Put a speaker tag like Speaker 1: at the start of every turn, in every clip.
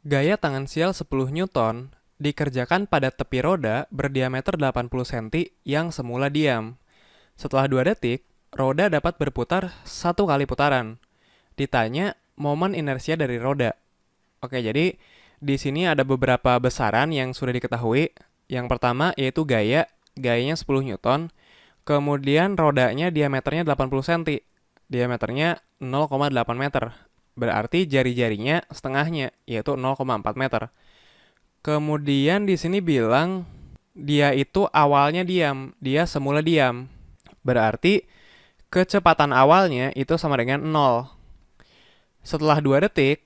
Speaker 1: Gaya tangensial 10 Newton dikerjakan pada tepi roda berdiameter 80 cm yang semula diam. Setelah 2 detik, roda dapat berputar satu kali putaran. Ditanya momen inersia dari roda. Oke, jadi di sini ada beberapa besaran yang sudah diketahui. Yang pertama yaitu gayanya 10 Newton. Kemudian rodanya diameternya 80 cm. Diameternya 0,8 meter. Berarti jari-jarinya setengahnya, yaitu 0,4 meter. Kemudian di sini bilang dia itu awalnya diam, dia semula diam. Berarti kecepatan awalnya itu sama dengan 0. Setelah 2 detik,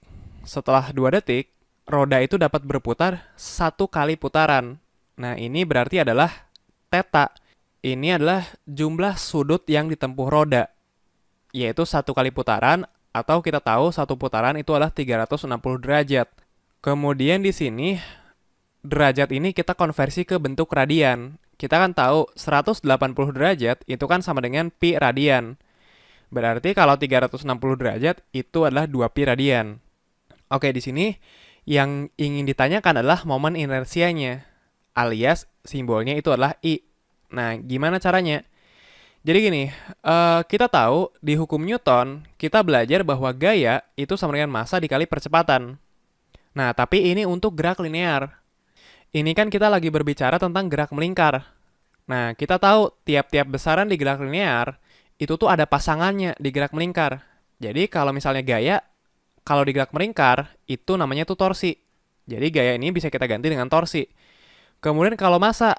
Speaker 1: roda itu dapat berputar satu kali putaran. Nah, ini berarti adalah theta. Ini adalah jumlah sudut yang ditempuh roda, yaitu satu kali putaran, atau kita tahu satu putaran itu adalah 360 derajat. Kemudian di sini derajat ini kita konversi ke bentuk radian. Kita kan tahu 180 derajat itu kan sama dengan pi radian. Berarti kalau 360 derajat itu adalah 2 pi radian. Oke, di sini yang ingin ditanyakan adalah momen inersianya, alias simbolnya itu adalah I. Nah, gimana caranya? Jadi gini, kita tahu di hukum Newton, kita belajar bahwa gaya itu sama dengan massa dikali percepatan. Nah, tapi ini untuk gerak linear. Ini kan kita lagi berbicara tentang gerak melingkar. Nah, kita tahu tiap-tiap besaran di gerak linear, itu tuh ada pasangannya di gerak melingkar. Jadi kalau misalnya gaya, kalau di gerak melingkar, itu namanya tuh torsi. Jadi gaya ini bisa kita ganti dengan torsi. Kemudian kalau massa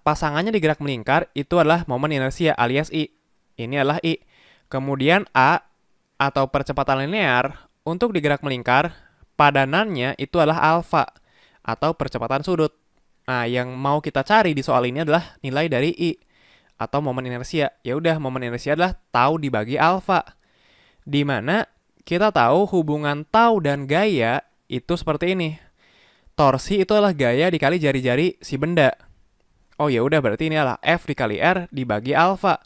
Speaker 1: pasangannya di gerak melingkar itu adalah momen inersia alias I. Ini adalah I. Kemudian A atau percepatan linear untuk di gerak melingkar, padanannya itu adalah alfa atau percepatan sudut. Nah, yang mau kita cari di soal ini adalah nilai dari I atau momen inersia. Ya udah, momen inersia adalah tau dibagi alfa. Di mana kita tahu hubungan tau dan gaya itu seperti ini. Torsi itu adalah gaya dikali jari-jari si benda. Oh ya udah, berarti ini adalah F dikali R dibagi alfa.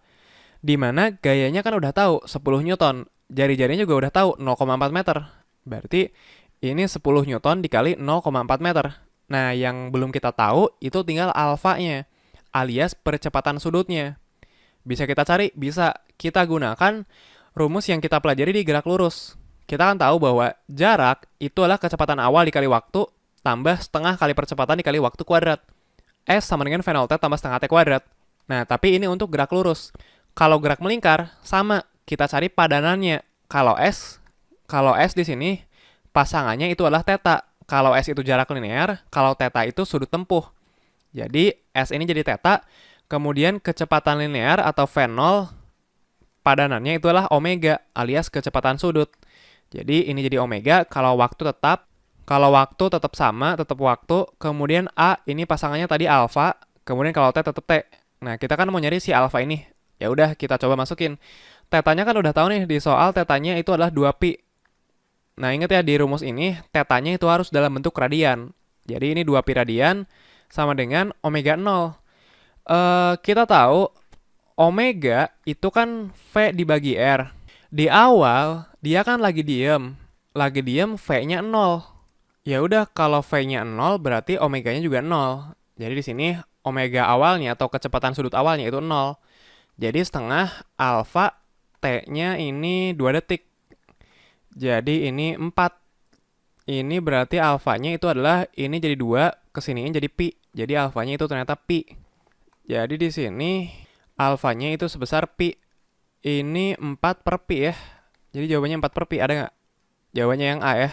Speaker 1: Di mana gayanya kan udah tahu 10 Newton, jari-jarinya juga udah tahu 0,4 meter. Berarti ini 10 Newton dikali 0,4 meter. Nah, yang belum kita tahu itu tinggal alfanya, alias percepatan sudutnya. Bisa kita cari, bisa kita gunakan rumus yang kita pelajari di gerak lurus. Kita kan tahu bahwa jarak itu adalah kecepatan awal dikali waktu tambah setengah kali percepatan dikali waktu kuadrat. S sama dengan V 0 T tambah setengah T kuadrat. Nah, tapi ini untuk gerak lurus. Kalau gerak melingkar, sama. Kita cari padanannya. Kalau S di sini, pasangannya itu adalah theta. Kalau S itu jarak linear, kalau theta itu sudut tempuh. Jadi, S ini jadi theta. Kemudian kecepatan linear atau V0, padanannya itu adalah omega, alias kecepatan sudut. Jadi, ini jadi omega kalau waktu tetap. Kalau waktu tetap sama, tetap waktu, kemudian A ini pasangannya tadi alfa, kemudian kalau T tetap T. Nah, kita kan mau nyari si alfa ini. Ya udah, kita coba masukin. Tetanya kan udah tahu nih, di soal tetanya itu adalah 2 pi. Nah, ingat ya, di rumus ini tetanya itu harus dalam bentuk radian. Jadi ini 2 pi radian sama dengan omega 0. Kita tahu omega itu kan V dibagi R. Di awal dia kan lagi diem. Lagi diem V-nya 0. Ya udah, kalau V-nya 0 berarti omeganya juga 0. Jadi di sini omega awalnya atau kecepatan sudut awalnya itu 0. Jadi setengah alfa T-nya ini 2 detik. Jadi ini 4. Ini berarti alfanya itu adalah ini jadi 2, kesiniin jadi pi. Jadi alfanya itu ternyata pi. Jadi di sini alfanya itu sebesar pi. Ini 4 per pi ya. Jadi jawabannya 4 per pi, ada nggak? Jawabannya yang A ya.